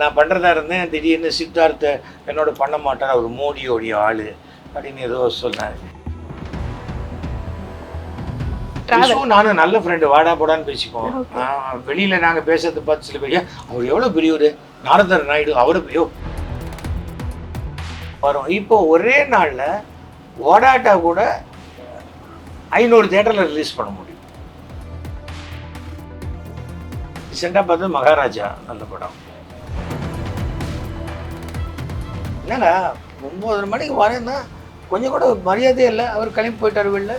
நான் பண்ணுறதா இருந்தேன், திடீர்னு சித்தார்த்த என்னோட பண்ண மாட்டார், அவர் மோடியோடைய ஆள் அப்படின்னு ஏதோ சொன்னார். நானும் நல்ல ஃப்ரெண்டு, வாடா போடான்னு பேசிப்போம். வெளியில் நாங்கள் பேசுறது பார்த்து சில பேர் அவர் எவ்வளோ பெரியவர், நாரதர் நாயுடு அவரை வரும். இப்போ ஒரே நாளில் ஓடாட்டா கூட 500 தியேட்டரில் ரிலீஸ் பண்ண முடியும். ரீசெண்டாக பார்த்து மகாராஜா நல்ல படம். என்னங்க 9:30 மணிக்கு வரேன்னா கொஞ்சம் கூட மரியாதையே இல்லை, அவர் கிளம்பி போயிட்டார் வெளில.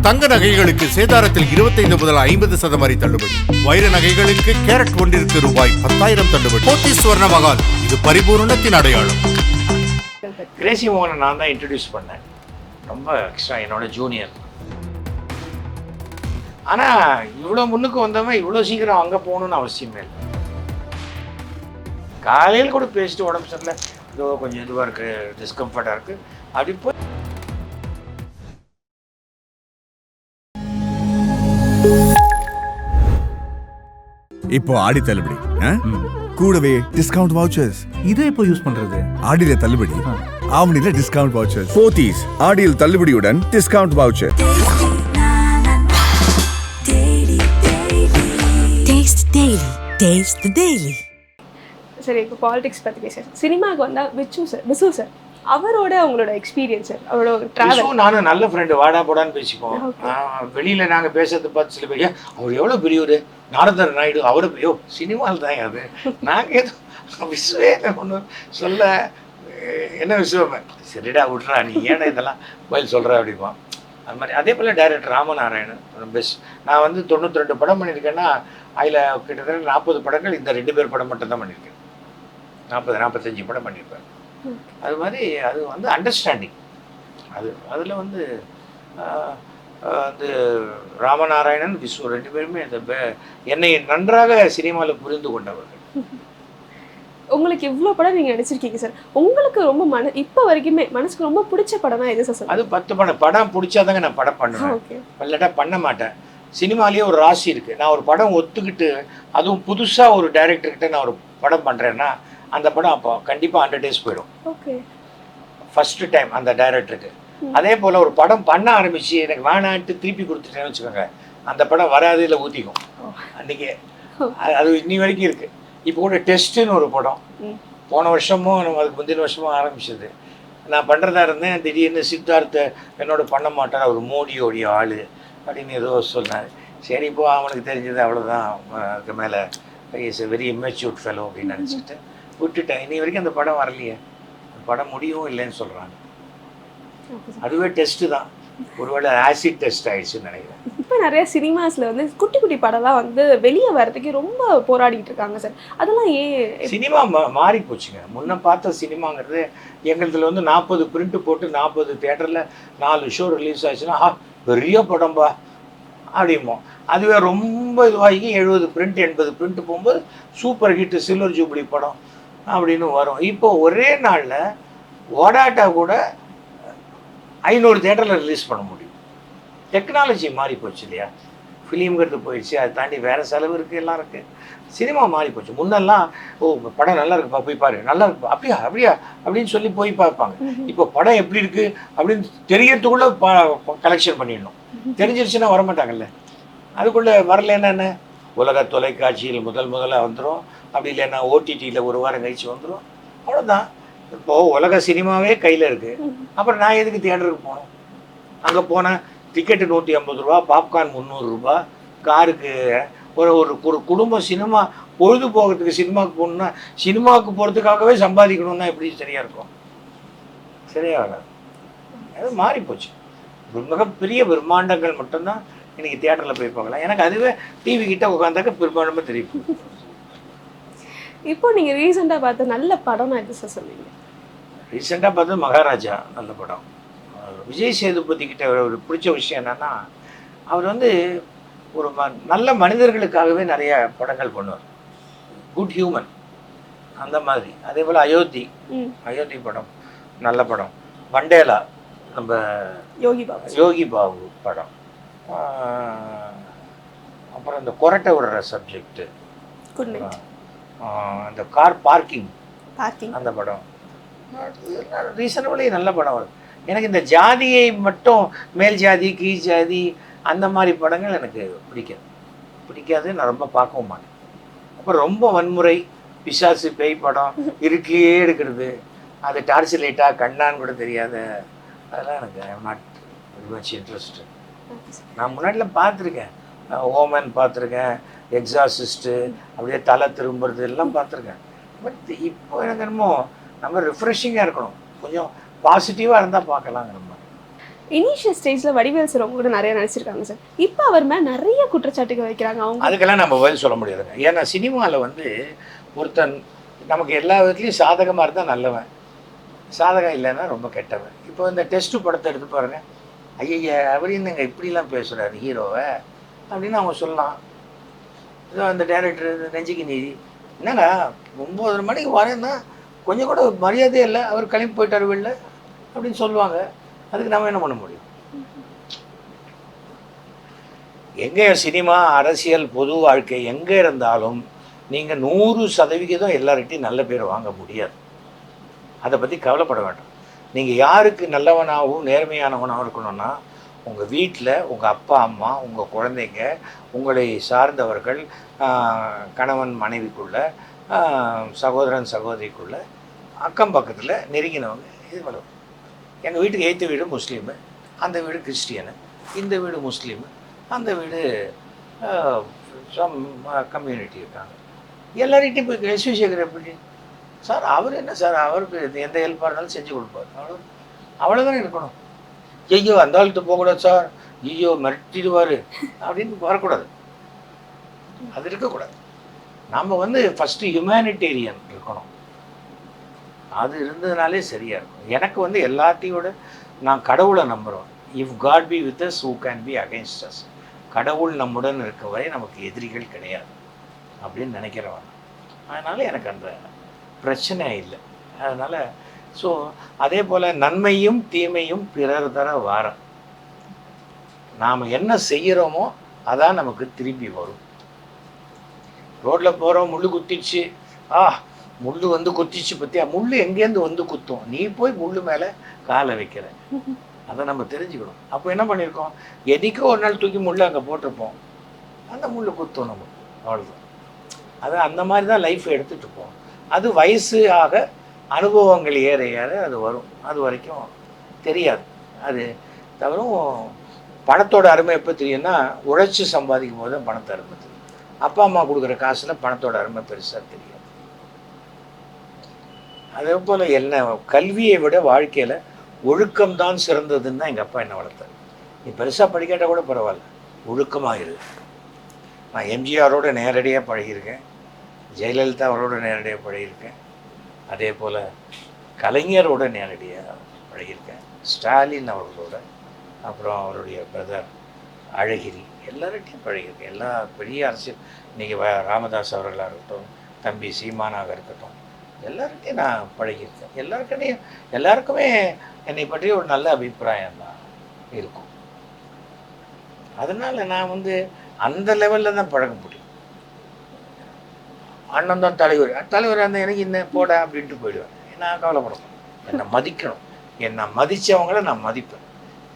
தங்க நகைகளுக்கு சேதாரத்தில் 25 முதல் 50% வரை தள்ளுபடி. வைர நகைகளுக்கு கேரட் ஒன்றிற்கு ரூபாய் 10,000 தள்ளுபடி. போத்தி ஸ்வர்ண மகால், இது பரிபூர்ணத்தின் அடையாளம். கிரேசி மோகனை நான் தான் இன்ட்ரடியூஸ் பண்ணேன், ரொம்ப எக்ஸ்ட்ரா என்னோட ஜூனியர். ஆனால் இவ்வளோ முன்னுக்கு வந்தவன் இவ்வளோ சீக்கிரம் அங்கே போகணுன்னு அவசியமே இல்லை. காலையில் கூட பேசிட்டு உடம்பு சரியில்லை, ஏதோ கொஞ்சம் இதுவாக இருக்குது, டிஸ்கம்ஃபர்ட்டாக இருக்குது, அப்படி போய் இப்போ ஆடி தள்ளுபடி, கூடவே டிஸ்கவுண்ட் வவுச்சர்ஸ். இதை எப்போ யூஸ் பண்றது? ஆடியில தள்ளுபடி, ஆவணில டிஸ்கவுண்ட் வவுச்சர்ஸ். போத்தீஸ் ஆடியில் தள்ளுபடியுடன் டிஸ்கவுண்ட் வவுச்சர். சரி, இப்போ பாலிடிக்ஸ் பற்றி பேச, சினிமாவுக்கு வந்தால் விசு சார் அவரோட உங்களோட எக்ஸ்பீரியன்ஸ் சார், அவரோட ட்ராவல். நானும் நல்ல ஃப்ரெண்டு, வாடா போடான்னு பேசிப்போம். வெளியில் நாங்கள் பேசுறது பார்த்து சில பேர் அவர் எவ்வளோ பெரியவர், நாரதர் நாயுடு அவரை சினிமாவில் தான் அது. நாங்கள் ஏதோ விசுவே ஒன்று சொல்ல, என்ன விசுவமே சரிடா விட்றா நீ ஏன்னா இதெல்லாம் பதில் சொல்கிற அப்படிப்பான். அது மாதிரி அதே போல் டைரக்டர் ராமநாராயணன் பெஸ்ட். நான் வந்து 92 படம் பண்ணியிருக்கேன்னா அதில் கிட்டத்தட்ட 40 படங்கள் இந்த 2 பேர் படம் மட்டும் தான் பண்ணியிருக்கேன். 40-45 படம் பண்ணியிருப்பேன். அது மாதிரி அது வந்து அண்டர்ஸ்டாண்டிங். அதில் வந்து ராமநாராயணன் விஸ்வ 2 பேருமே என்னை நன்றாக சினிமாவில் புரிந்து கொண்டவர்கள். உங்களுக்கு இவ்வளோ படம் நீங்கள் நடிச்சிருக்கீங்க சார், உங்களுக்கு ரொம்ப இப்போ வரைக்குமே மனசுக்கு ரொம்ப பிடிச்ச படம்னா எது சார்? அது 10 படம் பிடிச்சாதாங்க நான் படம் பண்ணுவேன், இல்லாட்டா பண்ண மாட்டேன். சினிமாலேயே ஒரு ராசி இருக்குது. நான் ஒரு படம் ஒத்துக்கிட்டு, அதுவும் புதுசாக ஒரு டைரக்டர்கிட்ட நான் ஒரு படம் பண்ணுறேன்னா அந்த படம் அப்போ கண்டிப்பாக 100 days போயிடும். ஓகே, ஃபஸ்ட்டு டைம் அந்த டைரக்டருக்கு. அதே போல் ஒரு படம் பண்ண ஆரம்பித்து எனக்கு வேணான்ட்டு திருப்பி கொடுத்துட்டேன்னு வச்சுக்கோங்க, அந்த படம் வராது, இல்லை ஊற்றிக்கும் அன்றைக்கே. அது இன்னி வரைக்கும் இருக்குது. இப்போ கூட டெஸ்ட்டுன்னு ஒரு படம் போன வருஷமும் அதுக்கு முந்தின வருஷமும் ஆரம்பிச்சது. நான் பண்ணுறதா இருந்தேன், திடீர்னு சித்தார்த்த என்னோட பண்ண மாட்டார், அவர் மோடியோடைய ஆள் அப்படின்னு ஏதோ சொன்னார். சரி இப்போ அவனுக்கு தெரிஞ்சது அவ்வளோதான், அதுக்கு மேலே is a very immatured fellow அப்படின்னு நினச்சிட்டு விட்டுட்டேன். இன்னி வரைக்கும் அந்த படம் வரலையே, அந்த படம் முடியவும் இல்லைன்னு சொல்கிறாங்க. அதுவே டெஸ்ட்டு தான், ஒருவேளை ஆசிட் டெஸ்ட் ஆயிடுச்சுன்னு நினைக்கிறேன். இப்போ நிறைய சினிமாஸில் வந்து குட்டி குட்டி படம்லாம் வந்து வெளியே வர்றதுக்கு ரொம்ப போராடிட்டு இருக்காங்க சார், அதெல்லாம் ஏன்? சினிமா மாறி போச்சுங்க. முன்ன பார்த்த சினிமாங்கிறது எங்களதுல வந்து 40 பிரிண்ட் போட்டு 40 தியேட்டரில் 4 ஷோ ரிலீஸ் ஆச்சுன்னா பெரிய படம்பா அப்படிமோ. அதுவே ரொம்ப இதுவாகி 70 பிரிண்ட் 80 பிரிண்ட் போகும்போது சூப்பர் ஹிட்டு சில்வர் ஜூப்ளி படம் அப்படின்னு வரும். இப்போ ஒரே நாளில் ஓடாட்டா கூட 500 தியேட்டரில் ரிலீஸ் பண்ண முடியும். டெக்னாலஜி மாறி போச்சு இல்லையா, ஃபிலிம்ங்கிறது போயிடுச்சு, அதை தாண்டி வேறு செலவு இருக்குது, எல்லாம் இருக்குது. சினிமா மாறி போச்சு. முன்னெல்லாம் படம் நல்லா இருக்குப்பா போய் பாரு, நல்லா இருக்குப்பா, அப்படியா அப்படின்னு சொல்லி போய் பார்ப்பாங்க. இப்போ படம் எப்படி இருக்குது அப்படின்னு தெரியறதுக்குள்ளே கலெக்ஷன் பண்ணிடணும். தெரிஞ்சிருச்சுன்னா வரமாட்டாங்கல்ல. அதுக்குள்ளே வரலன்னா என்ன, உலக தொலைக்காட்சியில் முதலாக வந்துடும், அப்படி இல்லைன்னா ஓடிடியில் ஒரு வாரம் கழிச்சு வந்துடும், அவ்வளோதான். இப்போது உலக சினிமாவே கையில் இருக்குது. அப்புறம் நான் எதுக்கு தியேட்டருக்கு போகணும்? அங்கே போனேன், டிக்கெட்டு 150 ரூபா, பாப்கார்ன் 300 ரூபா, காருக்கு ஒரு குடும்பம் சினிமா பொழுது போகிறதுக்கு சினிமாவுக்கு போகணுன்னா, சினிமாவுக்கு போகிறதுக்காகவே சம்பாதிக்கணுன்னா எப்படி சரியாக இருக்கும்? சரியாக வராது. அது மாறி போச்சு. மிகப்பெரிய பிரம்மாண்டங்கள் மட்டும்தான் இன்றைக்கி தியேட்டரில் போய் பார்க்கலாம். எனக்கு அதுவே டிவி கிட்ட உட்காந்தாக்க பிரம்மாண்டமாக தெரியும். இப்போ நீங்கள் ரீசெண்டாக பார்த்த நல்ல படம் எது சார் சொல்லுவீங்க? ரீசெண்டாக பார்த்தது மகாராஜா நல்ல படம். விஜய் சேதுபதி கிட்ட ஒரு பிடிச்ச விஷயம் என்னென்னா, அவர் வந்து ஒரு நல்ல மனிதர்களுக்காகவே நிறைய படங்கள் பண்ணுவார். குட் ஹியூமன் அந்த மாதிரி. அதே போல் அயோத்தி படம் நல்ல படம். மண்டேலா நம்ம யோகி பாபு படம். அப்புறம் இந்த கொரட்டை விடுற சப்ஜெக்டு குட் நைட், அந்த கார் பார்க்கிங் பார்க்கிங். அந்த படம் ரீசனபிளி நல்ல படம் வரும். எனக்கு இந்த ஜாதியை மட்டும் மேல் ஜாதி கீழ் ஜாதி அந்த மாதிரி படங்கள் எனக்கு பிடிக்காது. நான் ரொம்ப பார்க்கவும் மாட்டேன். அப்புறம் ரொம்ப வன்முறை, பிசாசு, பேய் படம் இருட்டிலேயே எடுக்கிறது, அது டார்ச் லைட்டா கண்ணான்னு கூட தெரியாத, அதெல்லாம் எனக்கு I am not very much interest. நான் முன்னாடிலாம் பார்த்துருக்கேன், ஓமன் பார்த்துருக்கேன், எக்ஸாசிஸ்ட்டு, அப்படியே தலை திரும்புறது எல்லாம் பார்த்துருக்கேன். பட் இப்போ எனக்கு என்னமோ நம்ம ரிஃப்ரெஷிங்காக இருக்கணும், கொஞ்சம் பாசிட்டிவாக இருந்தால் பார்க்கலாங்கிற மாதிரி. இனிஷியல் ஸ்டேஜில் வடிவேல் சார் அவங்க கூட நிறைய நடிச்சிருக்காங்க சார். இப்போ அவர் மேலே நிறைய குற்றச்சாட்டுகள் வைக்கிறாங்க. அவங்க அதுக்கெல்லாம் நம்ம பதில் சொல்ல முடியாதுங்க. ஏன்னா சினிமாவில் வந்து ஒருத்தன் நமக்கு எல்லா விதத்துலேயும் சாதகமாக இருந்தால் நல்லவன், சாதகம் இல்லைன்னா ரொம்ப கெட்டவன். இப்போ இந்த டெஸ்ட்டு படத்தை எடுத்து பாருங்க, ஐயா அப்படின்னு இப்படிலாம் பேசுகிறாரு ஹீரோவை அப்படின்னு அவங்க சொல்லலாம். இதோ அந்த டைரக்டர் நெஞ்சிக்கு நீதி, என்னங்க 9:30 மணிக்கு வரேன்னா கொஞ்சம் கூட மரியாதையே இல்லை, அவர் கிளம்பி போயிட்டார் வெளில அப்படின்னு சொல்லுவாங்க. அதுக்கு நம்ம என்ன பண்ண முடியும்? எங்கே சினிமா, அரசியல், பொது வாழ்க்கை எங்கே இருந்தாலும் நீங்கள் 100% எல்லார்கிட்டையும் நல்ல பேர் வாங்க முடியாது. அதை பற்றி கவலைப்பட வேண்டாம். நீங்கள் யாருக்கு நல்லவனாகவும் நேர்மையானவனாகவும் இருக்கணும்னா உங்கள் வீட்டில் உங்கள் அப்பா அம்மா, உங்கள் குழந்தைங்க, உங்களை சார்ந்தவர்கள், கணவன் மனைவிக்குள்ள, சகோதரன் சகோதரிக்குள்ள, அக்கம் பக்கத்தில் நெருங்கினவங்க இது பண்ணுவோம். எங்கள் வீட்டுக்கு எய்த்த வீடு முஸ்லீமு, அந்த வீடு கிறிஸ்டியனு, இந்த வீடு முஸ்லீமு, அந்த வீடு சம் கம்யூனிட்டி இருக்காங்க. எல்லார்கிட்டையும் போய் எஸ்வி சேகர் எப்படி சார், அவர் என்ன சார், அவருக்கு எந்த ஹெல்ப்பாக இருந்தாலும் செஞ்சு கொடுப்பார், அவ்வளோதானே இருக்கணும். ஐயோ அந்த ஆள்கிட்ட போகக்கூடாது சார், ஐயோ மிரட்டிடுவார் அப்படின்னு வரக்கூடாது. அது இருக்கக்கூடாது. நாம் வந்து ஃபஸ்ட்டு ஹியூமனிடேரியன் இருக்கணும். அது இருந்ததுனாலே சரியாக இருக்கும். எனக்கு வந்து எல்லாத்தையோட நான் கடவுளை நம்புகிறோம். If God be with us who can be against us. கடவுள் நம்முடன் இருக்க வரை நமக்கு எதிரிகள் கிடையாது அப்படின்னு நினைக்கிறவன். அதனால் எனக்கு அந்த பிரச்சனை இல்லை. அதனால் ஸோ அதே போல் நன்மையும் தீமையும் பிறர் தர வாரம். நாம் என்ன செய்கிறோமோ அதான் நமக்கு திரும்பி வரும். ரோட்டில் போகிறோம், முள்ளு குத்திடுச்சு, முள்ளு வந்து குத்திச்சு பற்றியா, முள்ளு எங்கேருந்து வந்து குத்தும், நீ போய் முள்ளு மேலே காலை வைக்கிற, அதை நம்ம தெரிஞ்சுக்கணும். அப்போ என்ன பண்ணியிருக்கோம், எதுக்கோ ஒரு நாள் தூக்கி முள்ளு அங்கே போட்டிருப்போம், அந்த முள்ளு குத்தும் நமக்கு, அவ்வளோதான். அது அந்த மாதிரி தான் லைஃப்பை எடுத்துகிட்டு இருப்போம். அது வயசு ஆக அனுபவங்கள் ஏற ஏற அது வரும். அது வரைக்கும் தெரியாது. அது தவிரும் பணத்தோட அருமை எப்போ தெரியும்னா, உழைச்சி சம்பாதிக்கும் போது தான் பணத்தை அருமை தெரியும். அப்பா அம்மா கொடுக்குற காசில் பணத்தோட அருமை பெருசாக தெரியாது. அதே போல் என்ன, கல்வியை விட வாழ்க்கையில் ஒழுக்கம்தான் சிறந்ததுன்னு தான் எங்கள் அப்பா என்ன வளர்த்தார். நீ பெருசாக படிக்காட்டால் கூட பரவாயில்ல, ஒழுக்கமாக இரு. நான் எம்ஜிஆரோட நேரடியாக பழகியிருக்கேன், ஜெயலலிதா அவரோட நேரடியாக பழகியிருக்கேன், அதே போல் கலைஞரோட நேரடியாக பழகியிருக்கேன், ஸ்டாலின் அவர்களோட, அப்புறம் அவருடைய பிரதர் அழகிரி, எல்லார்கிட்டையும் பழகியிருக்கேன். எல்லா பெரிய அரசியல், இன்றைக்கி ராமதாஸ் அவர்களாக இருக்கட்டும், தம்பி சீமானாக இருக்கட்டும், எல்லார்கிட்டையும் நான் பழகியிருக்கேன். எல்லாருக்குமே என்னை பற்றி ஒரு நல்ல அபிப்பிராயம் தான் இருக்கும். அதனால் நான் வந்து அந்த லெவலில் தான் பழக முடியும். அண்ணன் தான் தலைவர் அந்த எனக்கு இந்த போட அப்படின்ட்டு போயிடுவேன். நான் கவலைப்படணும். என்னை மதிக்கணும். என்னை மதித்தவங்கள நான் மதிப்பேன்,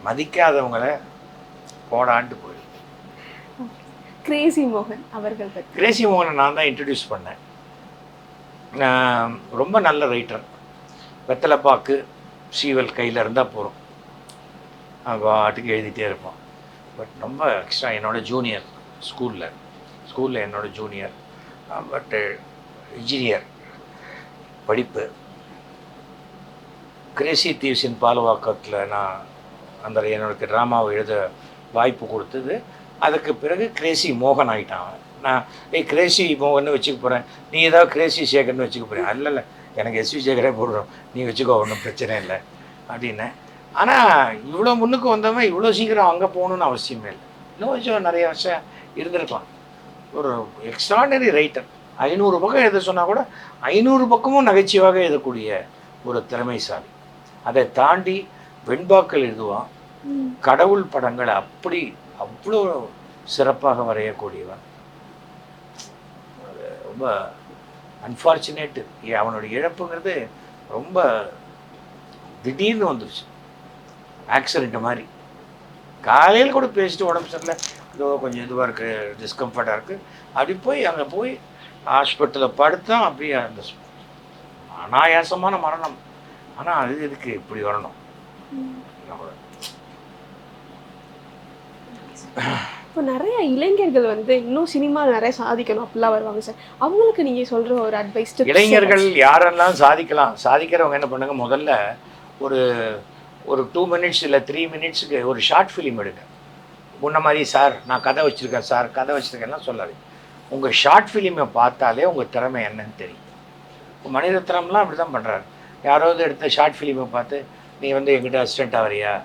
மதிக்காதவங்கள போடான்ட்டு போயிடுவேன். கிரேசி மோகன் அவர்கள் பற்றி. கிரேசி மோகனை நான் தான் இன்ட்ரடியூஸ் பண்ணேன். ரொம்ப நல்ல ரைட்டர். வெத்தலைப்பாக்கு சீவல் கையில் இருந்தால் போகிறோம், பாட்டுக்கு எழுதிட்டே இருப்பான். பட் ரொம்ப எக்ஸ்ட்ரா என்னோட ஜூனியர், ஸ்கூலில் என்னோட ஜூனியர். பட்டு இன்ஜினியர் படிப்பு. கிரேசி தீவ்ஸின் பாலவாக்கத்தில் நான் அந்த என்னோட ட்ராமாவை எழுத வாய்ப்பு கொடுத்தது. அதுக்கு பிறகு கிரேசி மோகன் ஆகிட்டான். நான் கிரேசி மோகன்னு வச்சுக்க போகிறேன், நீ ஏதாவது கிரேசி சேகர்னு வச்சுக்க போகிறேன். இல்லை எனக்கு எஸ்வி சேகரே போடுறோம், நீ வச்சுக்கோ, ஒன்றும் பிரச்சனை இல்லை அப்படின்னேன். ஆனால் இவ்வளோ முன்னுக்கு வந்தவன் இவ்வளோ சீக்கிரம் அங்கே போகணுன்னு அவசியமே இல்லை. இன்னும் கொஞ்சம் நிறைய வருஷம் இருந்திருக்கலாம். ஒரு எக்ஸ்ட்ராடனரி ரைட்டர். 500 பக்கம் எழுத சொன்னால் கூட 500 பக்கமும் நகைச்சுவாக எழுதக்கூடிய ஒரு திறமைசாலி. அதை தாண்டி வெண்பாக்கள் எழுதுவான், கடவுள் படங்களை அப்படி அவ்வளோ சிறப்பாக வரையக்கூடியவன். ரொம்ப அன்ஃபார்ச்சுனேட்டு. அவனோட இழப்புங்கிறது ரொம்ப திடீர்னு வந்துருச்சு, ஆக்சிடென்ட் மாதிரி. காலையில் கூட பேசிட்டு உடம்பு சரியில்லை, இதோ கொஞ்சம் இதுவாக இருக்குது, டிஸ்கம்ஃபர்ட்டாக இருக்குது, அப்படி போய் அங்கே போய் ஹாஸ்பிட்டலில் படுத்தான். அப்படியே அந்த அனாயாசமான மரணம். ஆனால் அது இதுக்கு இப்படி வரணும். இப்போ நிறைய இளைஞர்கள் வந்து இன்னும் சினிமா நிறைய சாதிக்கணும் அப்படிலாம் வருவாங்க சார். அவங்களுக்கு நீங்கள் சொல்கிற ஒரு அட்வைஸ்? இளைஞர்கள் யாரெல்லாம் சாதிக்கலாம், சாதிக்கிறவங்க என்ன பண்ணுங்க, முதல்ல ஒரு 2 மினிட்ஸ் இல்லை 3 மினிட்ஸுக்கு ஒரு ஷார்ட் ஃபிலிம் எடுங்க. முன்ன மாதிரி சார் நான் கதை வச்சுருக்கேன் சார், கதை வச்சுருக்கேன்னா சொல்லாது. உங்கள் ஷார்ட் ஃபிலிமை பார்த்தாலே உங்கள் திறமை என்னன்னு தெரியும். மணிரத்னம்லாம் அப்படி தான் பண்ணுறாரு. யாராவது எடுத்த ஷார்ட் ஃபிலிமை பார்த்து நீ வந்து எங்கிட்ட அசிஸ்டண்ட் ஆகிறியா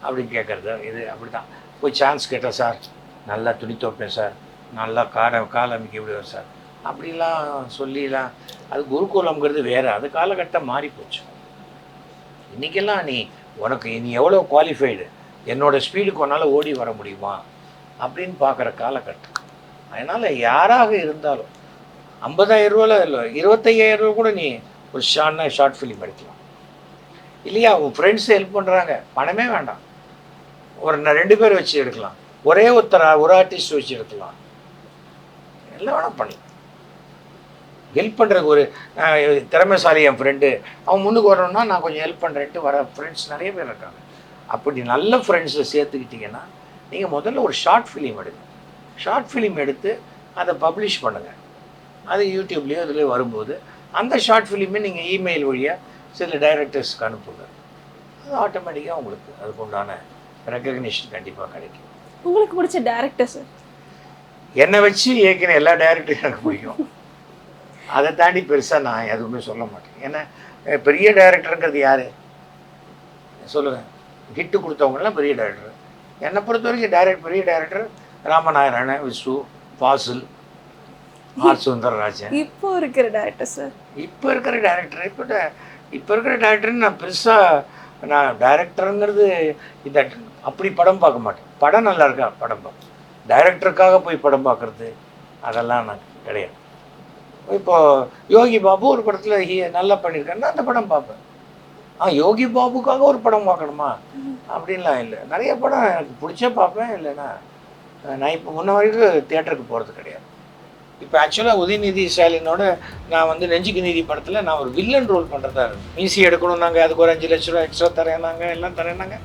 அப்படின்னு கேட்குறது. இது அப்படி தான். போய் சான்ஸ் கேட்டேன் சார், நல்லா துணி துவைப்பேன் சார், நல்லா கால் அமைக்க விடுவேன் சார், அப்படிலாம் சொல்லிலாம். அது குருகுலம்ங்கிறது வேறு. அது காலகட்டம் மாறி போச்சு. இன்றைக்கெல்லாம் நீ எவ்வளோ குவாலிஃபைடு, என்னோடய ஸ்பீடுக்கு உன்னால் ஓடி வர முடியுமா அப்படின்னு பார்க்குற காலகட்டம். அதனால் யாராக இருந்தாலும் 50,000 ரூபாயில் இல்லை 25,000 ரூபா கூட நீ ஒரு ஷார்ட் ஃபிலிம் எடுக்கலாம் இல்லையா. உன் ஃப்ரெண்ட்ஸ் ஹெல்ப் பண்ணுறாங்க, பணமே வேண்டாம், ஒரு 2 பேர் வச்சு எடுக்கலாம், ஒரு ஆர்டிஸ்ட் வச்சு எடுக்கலாம், எல்லாம் வேணால் பண்ணி ஹெல்ப் பண்ணுறதுக்கு ஒரு திறமைசாலி என் ஃப்ரெண்டு அவன் முன்னுக்கு வரணும்னா நான் கொஞ்சம் ஹெல்ப் பண்ணுறேன்ட்டு வர ஃப்ரெண்ட்ஸ் நிறைய பேர் இருக்காங்க. அப்படி நல்ல ஃப்ரெண்ட்ஸை சேர்த்துக்கிட்டிங்கன்னா நீங்கள் முதல்ல ஒரு ஷார்ட் ஃபிலிம் எடுங்க. ஷார்ட் ஃபிலிம் எடுத்து அதை பப்ளிஷ் பண்ணுங்கள். அது யூடியூப்லேயோ இதுலேயோ வரும்போது அந்த ஷார்ட் ஃபிலிமே நீங்கள் இமெயில் வழியாக சில டைரக்டர்ஸ்க்கு அனுப்புங்க. அது ஆட்டோமேட்டிக்காக உங்களுக்கு அதுக்கு உண்டான ரெக்கக்னிஷன் கண்டிப்பாக கிடைக்கும். உங்களுக்கு பிடிச்ச டேரக்டர் சார்? என்னை வச்சு ஏற்கனவே எல்லா டேரக்டரும் எனக்கு பிடிக்கும். அதை தாண்டி பெருசாக நான் எதுவுமே சொல்ல மாட்டேன். ஏன்னா பெரிய டைரக்டருங்கிறது யார் சொல்லுங்கள்? ஹிட்டு கொடுத்தவங்கலாம் பெரிய டைரக்டர். என்னை பொறுத்த வரைக்கும் பெரிய டைரக்டர் ராமநாராயண, விசு, ஃபாசில், ஆர் சுந்தரராஜன். இப்போ இருக்கிற டேரக்டர் சார்? இப்போ இருக்கிற டேரக்டர்னு நான் பெருசாக டைரக்டருங்கிறது இந்த அப்படி படம் பார்க்க மாட்டேன். படம் நல்லா இருக்கா படம் பார்ப்பேன். டைரக்டருக்காக போய் படம் பார்க்குறது அதெல்லாம் நான் கிடையாது. இப்போது யோகி பாபு ஒரு படத்தில் நல்லா பண்ணியிருக்கேன்னா அந்த படம் பார்ப்பேன். யோகி பாபுக்காக ஒரு படம் பார்க்கணுமா அப்படின்லாம் இல்லை. நிறைய படம் எனக்கு பிடிச்சே பார்ப்பேன். இல்லைன்னா நான் இப்போ முன்ன வரைக்கும் தியேட்டருக்கு போகிறது கிடையாது. இப்போ ஆக்சுவலாக உதயநிதி ஸ்டாலினோட நான் வந்து நெஞ்சுக்கு நீதி படத்தில் நான் ஒரு வில்லன் ரோல் பண்ணுறதா இருந்தேன். மீசி எடுக்கணும், நாங்கள் அதுக்கு ஒரு 5 லட்ச ரூபா எக்ஸ்ட்ரா தரேனாங்க, எல்லாம் தரேனாங்க.